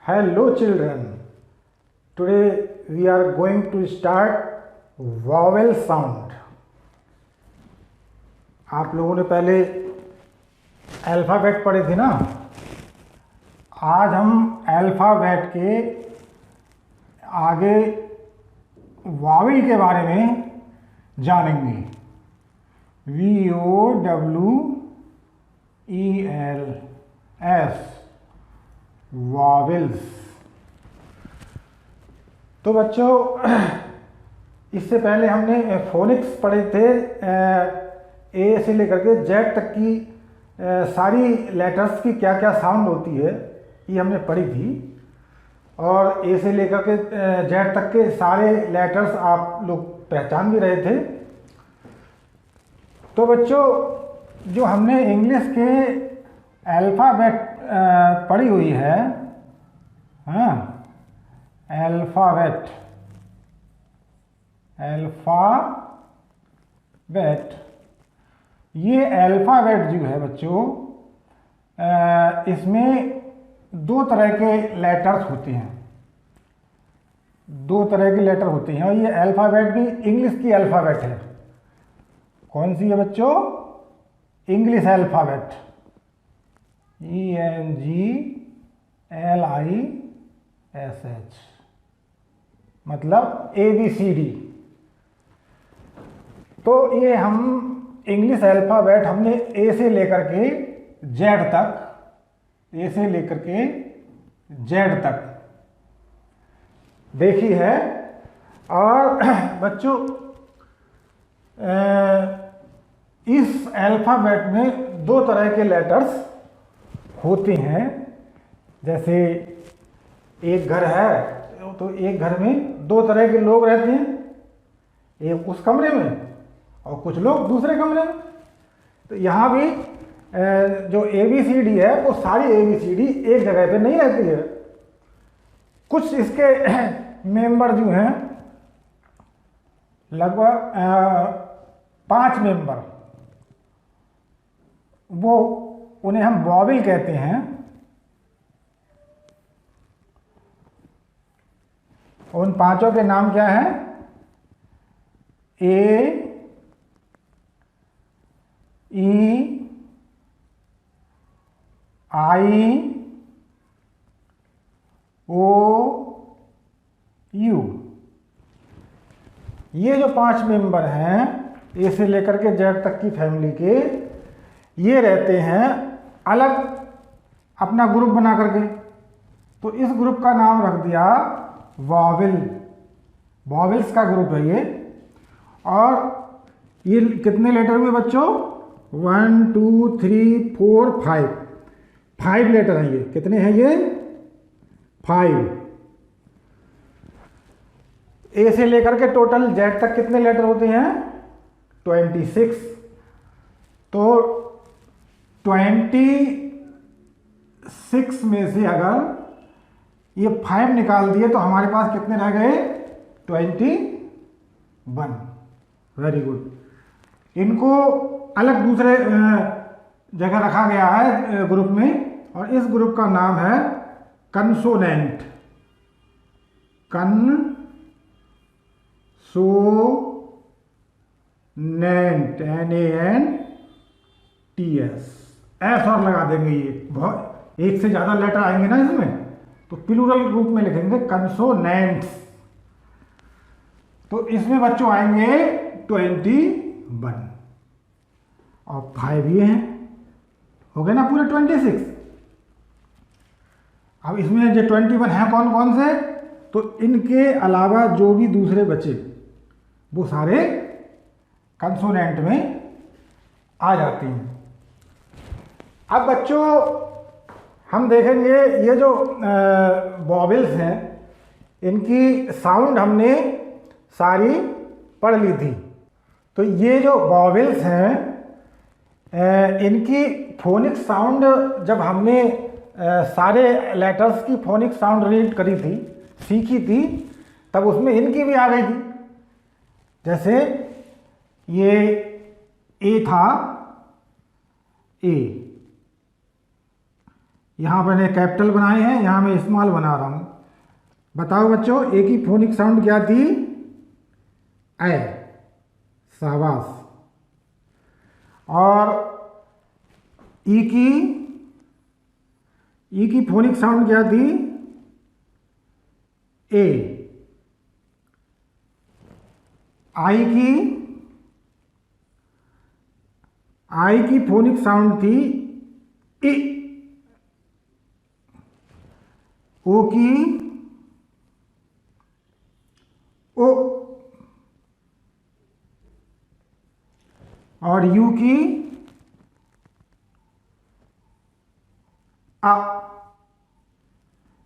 Hello children, today we are going to start vowel sound. आप लोगों ने पहले अल्फ़ाबेट पढ़े थे ना। आज हम अल्फ़ाबेट के आगे वावेल के बारे में जानेंगे। VOWELS vowels. तो बच्चों, इससे पहले हमने फोनिक्स पढ़े थे। ए से लेकर के जेड तक की सारी लेटर्स की क्या क्या साउंड होती है ये हमने पढ़ी थी। और ए से लेकर के जेड तक के सारे लेटर्स आप लोग पहचान भी रहे थे। तो बच्चों, जो हमने इंग्लिश के अल्फ़ाबेट पढ़ी हुई है, हाँ, अल्फ़ाबेट ये अल्फ़ाबेट जो है बच्चों, इसमें दो तरह के लेटर्स होते हैं। दो तरह के लेटर होते हैं और ये अल्फ़ाबेट भी इंग्लिश की अल्फ़ाबेट है। कौन सी है बच्चों? इंग्लिश अल्फ़ाबेट, ENGLISH, मतलब ABCD। तो ये हम इंग्लिश अल्फ़ाबेट हमने ए से लेकर के जेड तक देखी है। और बच्चों, इस अल्फ़ाबेट में दो तरह के लेटर्स होते हैं। जैसे एक घर है तो एक घर में दो तरह के लोग रहते हैं, एक उस कमरे में और कुछ लोग दूसरे कमरे में। तो यहाँ भी जो ABCD है वो सारी ABCD एक जगह पे नहीं रहती है। कुछ इसके मेंबर जो हैं, लगभग 5 मेंबर, वो उन्हें हम वॉवेल कहते हैं। उन पांचों के नाम क्या हैं? A, E, I, O, U। ये जो 5 मेंबर हैं ए से लेकर के जेड तक की फैमिली के, ये रहते हैं अलग अपना ग्रुप बना करके। तो इस ग्रुप का नाम रख दिया वॉवेल। वॉवेल्स का ग्रुप है ये। और ये कितने लेटर हुए बच्चों? 1 2 3 4 5 लेटर हैं ये। कितने हैं ये? 5। ए से लेकर के टोटल जेड तक कितने लेटर होते हैं? 26। तो 26 में से अगर ये 5 निकाल दिए तो हमारे पास कितने रह गए? 21। Very good. इनको अलग दूसरे जगह रखा गया है ग्रुप में, और इस ग्रुप का नाम है कंसोनेंट। NANT, एस और लगा देंगे। ये बहुत एक से ज़्यादा लेटर आएंगे ना इसमें, तो प्लूरल रूप में लिखेंगे कंसोनेंट्स। तो इसमें बच्चों आएंगे 21 और 5 ये हैं। हो गए ना पूरे 26। अब इसमें जो 21 हैं कौन कौन से? तो इनके अलावा जो भी दूसरे बचे वो सारे कंसोनेंट में आ जाते हैं। अब बच्चों, हम देखेंगे ये जो वॉवेल्स हैं, इनकी साउंड हमने सारी पढ़ ली थी। तो ये जो वॉवेल्स हैं, इनकी फोनिक साउंड जब हमने सारे लेटर्स की फोनिक साउंड रीड करी थी, सीखी थी, तब उसमें इनकी भी आ गई थी। जैसे ये ए था, ए, यहाँ मैंने कैपिटल बनाए हैं, यहाँ मैं स्मॉल बना रहा हूँ। बताओ बच्चों, ए की फोनिक साउंड क्या थी? ए। शाबाश। और ई की फोनिक साउंड क्या थी? ए। आई की फोनिक साउंड थी ई। ओ की ओ। और यू की आ।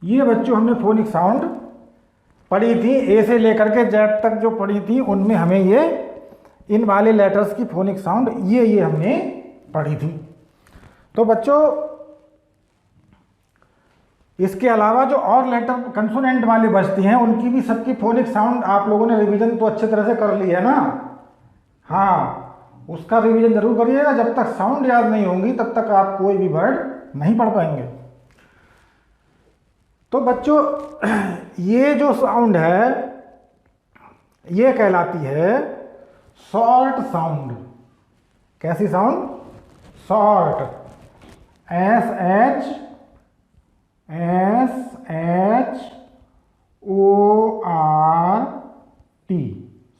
ये बच्चों हमने फोनिक साउंड पढ़ी थी, ए से लेकर के जेड तक जो पढ़ी थी उनमें हमें ये इन वाले लेटर्स की फोनिक साउंड ये हमने पढ़ी थी। तो बच्चों इसके अलावा जो और लेटर कंसोनेंट वाले बचती हैं उनकी भी सबकी फोनिक साउंड आप लोगों ने रिवीजन तो अच्छे तरह से कर ली है ना? हाँ, उसका रिवीजन जरूर करिएगा। जब तक साउंड याद नहीं होंगी तब तक आप कोई भी वर्ड नहीं पढ़ पाएंगे। तो बच्चों ये जो साउंड है ये कहलाती है शॉर्ट साउंड। कैसी sound? Short. SHORT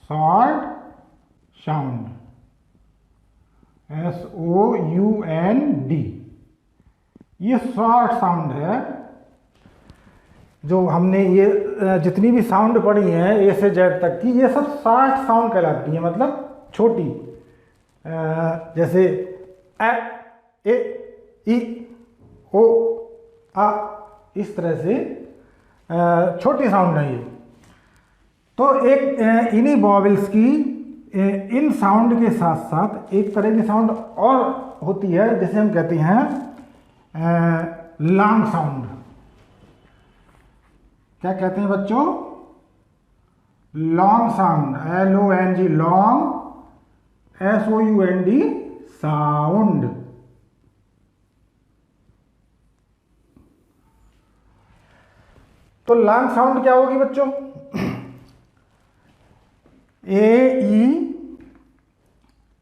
short sound. SOUND ये शॉर्ट साउंड है। जो हमने ये जितनी भी साउंड पढ़ी हैं ए से जेड तक की, ये सब शॉर्ट साउंड कहलाती हैं, मतलब छोटी। जैसे ए ई ओ आ, इस तरह से छोटी साउंड है ये। तो एक इन्हीं वॉवेल्स की इन साउंड के साथ साथ एक तरह की साउंड और होती है जिसे हम कहते हैं लॉन्ग साउंड। क्या कहते हैं बच्चों? Long sound. LONG long, SOUND sound. तो लॉन्ग साउंड क्या होगी बच्चों? ई,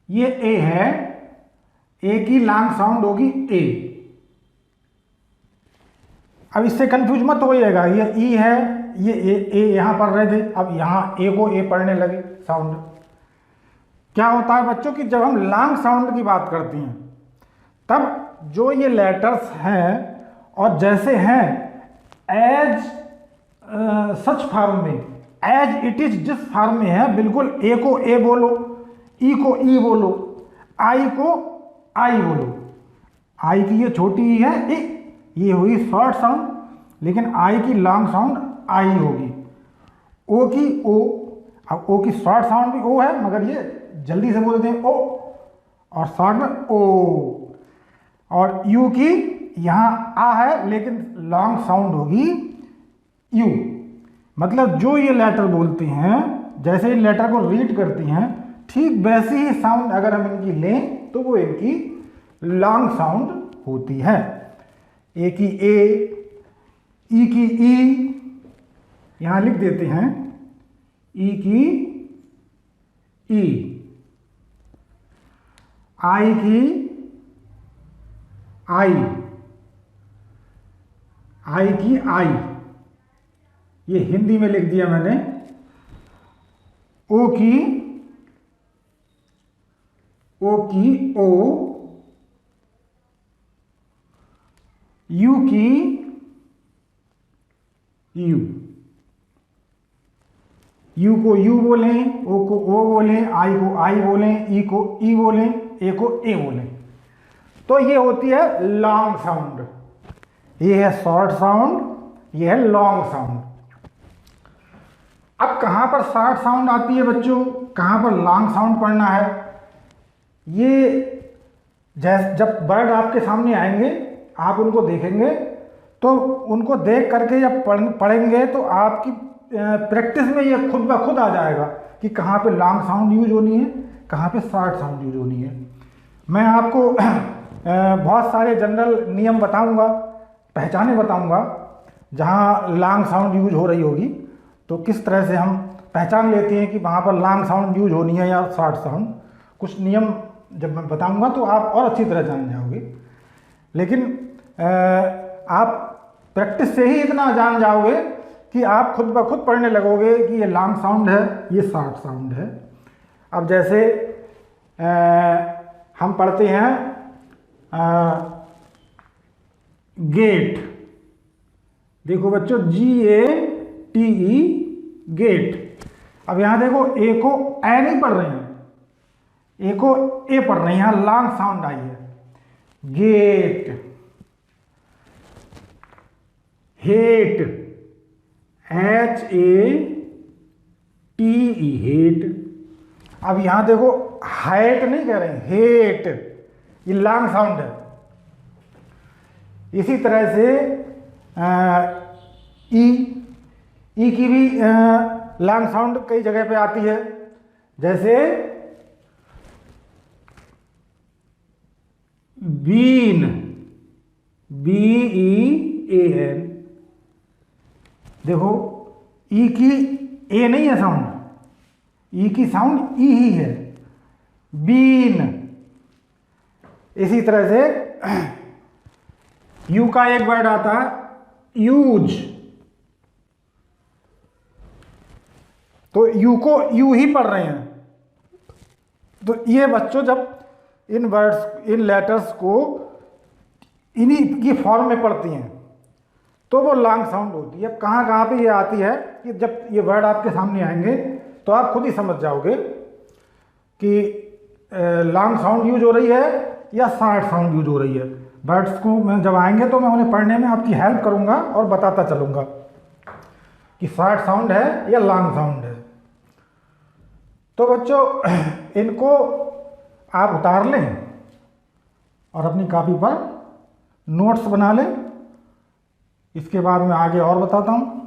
ये ए है, ए की लॉन्ग साउंड होगी ए। अब इससे कंफ्यूज मत होइएगा, ये ई है, ये ए यहां पढ़ रहे थे, अब यहां ए को ए पढ़ने लगे साउंड। क्या होता है बच्चों कि जब हम लॉन्ग साउंड की बात करते हैं तब जो ये लेटर्स हैं और जैसे हैं एज सच फॉर्म में, एज इट इज जिस फॉर्म में है, बिल्कुल ए को ए बोलो, ई को ई बोलो, आई को आई बोलो। आई की ये छोटी ई है ए, ये हुई शॉर्ट साउंड, लेकिन आई की लॉन्ग साउंड आई होगी। ओ की ओ, अब ओ की शॉर्ट साउंड भी ओ है मगर ये जल्दी से बोलते हैं ओ, और शॉर्ट में ओ। और यू की यहां आ है लेकिन लॉन्ग साउंड होगी यू। मतलब जो ये लेटर बोलते हैं, जैसे इन लेटर को रीड करती हैं, ठीक वैसी ही साउंड अगर हम इनकी लें तो वो इनकी लॉन्ग साउंड होती है। ए की ए, ई की ई, यहां लिख देते हैं ई की ई, आई की आई, आई की आई, ये हिंदी में लिख दिया मैंने। ओ की ओ, यू की यू, यू को यू बोलें, ओ को ओ बोलें, आई को आई बोलें, ई को ई बोलें, ए को ए बोलें। तो ये होती है लॉन्ग साउंड। ये है शॉर्ट साउंड, ये है लॉन्ग साउंड। अब कहां पर शॉर्ट साउंड आती है बच्चों, कहां पर लॉन्ग साउंड पढ़ना है? ये जब वर्ड आपके सामने आएंगे आप उनको देखेंगे, तो उनको देख करके जब पढ़ेंगे तो आपकी प्रैक्टिस में ये खुद ब खुद आ जाएगा कि कहाँ पे लॉन्ग साउंड यूज होनी है, कहाँ पे शॉर्ट साउंड यूज होनी है। मैं आपको बहुत सारे जनरल नियम बताऊंगा पहचाने बताऊंगा जहाँ लॉन्ग साउंड यूज हो रही होगी, तो किस तरह से हम पहचान लेते हैं कि वहाँ पर लॉन्ग साउंड यूज होनी है या शॉर्ट साउंड। कुछ नियम जब मैं बताऊंगा तो आप और अच्छी तरह जान जाओगे। लेकिन आप प्रैक्टिस से ही इतना जान जाओगे कि आप खुद ब खुद पढ़ने लगोगे कि ये लॉन्ग साउंड है, ये शॉर्ट साउंड है। अब जैसे हम पढ़ते हैं गेट, देखो बच्चों GATE गेट। अब यहाँ देखो ए को ए नहीं पढ़ रहे हैं, ए को ए पढ़ रहे हैं, यहाँ लॉन्ग साउंड आई है। Gate, hate HATE hate. अब यहां देखो हाइट नहीं कह रहे हैं, हेट, ये लॉन्ग साउंड है। इसी तरह से ई की भी लॉन्ग साउंड कई जगह पे आती है, जैसे बीन, BEAN। देखो ई की ए नहीं है साउंड, ई की साउंड ई ही है, बीन। इसी तरह से यू का एक वर्ड आता है यूज, तो यू को यू ही पढ़ रहे हैं। तो ये बच्चों जब इन वर्ड्स, इन लेटर्स को इन्हीं की फॉर्म में पढ़ती हैं तो वो लॉन्ग साउंड होती है। अब कहाँ कहाँ पे ये आती है कि जब ये वर्ड आपके सामने आएंगे तो आप खुद ही समझ जाओगे कि लॉन्ग साउंड यूज हो रही है या शॉर्ट साउंड यूज हो रही है। वर्ड्स को मैं जब आएंगे तो मैं उन्हें पढ़ने में आपकी हेल्प करूंगा और बताता चलूंगा कि शॉर्ट साउंड है या लॉन्ग साउंड है। तो बच्चों इनको आप उतार लें और अपनी कॉपी पर नोट्स बना लें। इसके बाद मैं आगे और बताता हूँ।